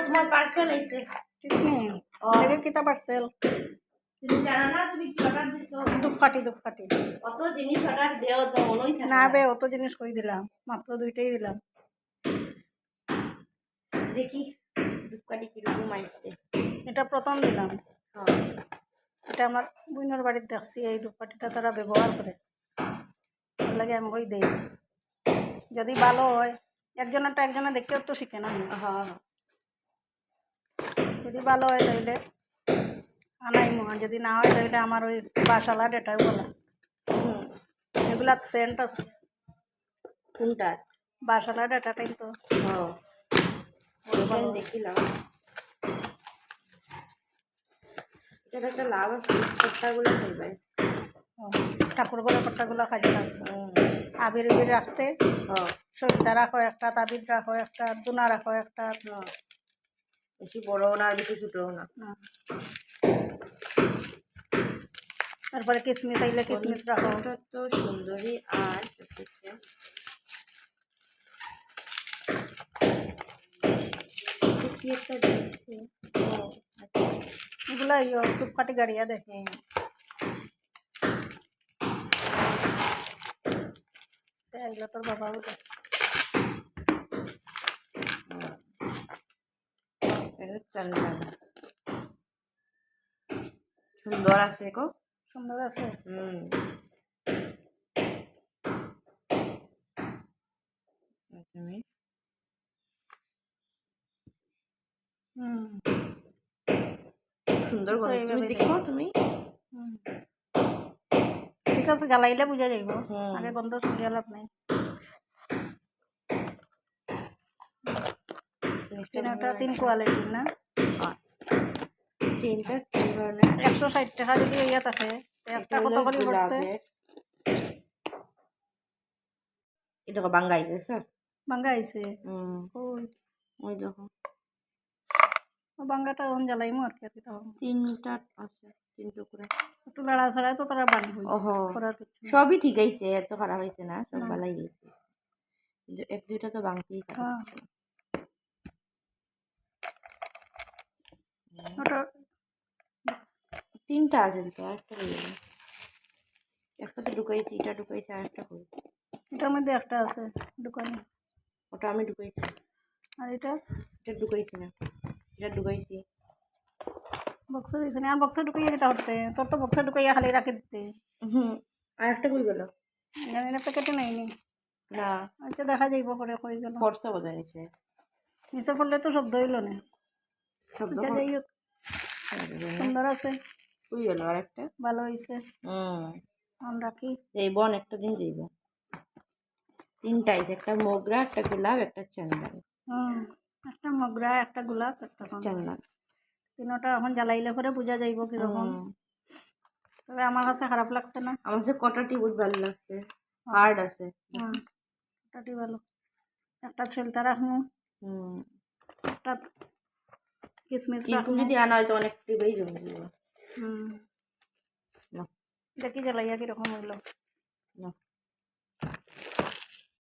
তোমার পার্সেল আইছে। ঠিক নেই দেখে কিতা পার্সেল তুমি জানো না তুমি কি অর্ডার দিছো? ধূপকাঠি অত জিনিস অর্ডার দেও তো মনেই থাকে না বে অত জিনিস কই দিলাম মাত্র 2টাই দিলাম দেখি ধূপকাঠি কিরকম আইছে। এটা প্রথম দিলাম এটা আমার বোনের বাড়িতে দেখছি এই ধূপকাঠিটা তারা ব্যবহার করে তার লাগে আমি কই দেই যদি ভালো হয় একজনে দেখেও তো শিখে না হ্যাঁ যদি ভালো হয় তাইলে আনাই মহা যদি না হয় তাইলে আমার ওই বাসালা ডেটাই বলা এগুলা সেন্ট আছে কোনটা? বাসালা ডেটাটাই তো হ্যাঁ দেখিলাম এটা একটা লাভ আছে পট্টাগুলো খাইবে ঠাকুর ঘরে পট্টাগুলো খাইতে লাগবে আবির উবির রাখতে সবিতা রাখো একটা তাবিদ রাখো একটা দুনা রাখো একটা বেশি বড়ও না আর বেশি ছোটও না। তারপরে কিসমিস আইলে কিসমিস রাখো তো সুন্দরী আর কি একটা দিচ্ছে এগুলো ধূপকাঠি গাড়িয়া দেখে এগুলো তোর বাবা সুন্দর আছে গো সুন্দর আছে সুন্দর তুমি দেখো তুমি ঠিক আছে জ্বালাইলে বুঝা যাইব আগে গন্ধ শুকিয়ে লাভ নাই তিন কোয়ালিটির না 160 টাকা যদি ইয়া থাকে একটা কত করে পড়ছে এটা বাঙ্গা আইছে স্যার বাঙ্গা আইছে ওই দেখো বাঙ্গাটা ওন জ্বালাইমু আর কি তখন তিনটা আছে তিন টুকরা একটু লড়া ছাড়াই তো তারা বাঁধবো সবই ঠিক আছে এত খারাপ হয়েছে না সব ভালাই গেছে কিন্তু এক দুইটা তো ভাঙতেই তিনটা আছে তো একটা একটা তো ঢুকাইছি এটা ঢুকাইছি আর একটা কই এটার মধ্যে একটা আছে দোকানে ওটা আমি ঢুকাইছি আর এটা ঢুকাইছি না এটা ঢুকাইছি বক্সে দিছে না আর বক্সে ঢুকাইয়া দিতে হতে তোর তো বক্সে ঢুকাইয়া খালি রাখি দিতে আর একটা কই গেল জানি না প্যাকেটে নাইনি না আচ্ছা দেখা যাইব পরে কই গেল ফোর্সা বোঝা নিছে নিচে পড়লে তো শব্দ হইল না আচ্ছা যাই হোক সুন্দর আছে কই গেল আর একটা ভালো হয়েছে রাখি যাইব একটা দিন যাইব তিনটা আছে একটা মোগরা একটা গোলাপ একটা চন্দন একটা মোগরা একটা গোলাপ একটা চন্দন তিনটা এখন জ্বালাইলে পরে বোঝা যাইব কিরকম তবে আমার কাছে খারাপ লাগছে না আমার কাছে কটাটি বহুত ভালো লাগছে হার্ড আছে কটাটি ভালো একটা ছেলতা রাখমু একটা কিসমিস রাখমু যদি আনা হয় তো অনেক টিবেই জমে দিব দেখি জ্বালাইয়া কিরকম হইল না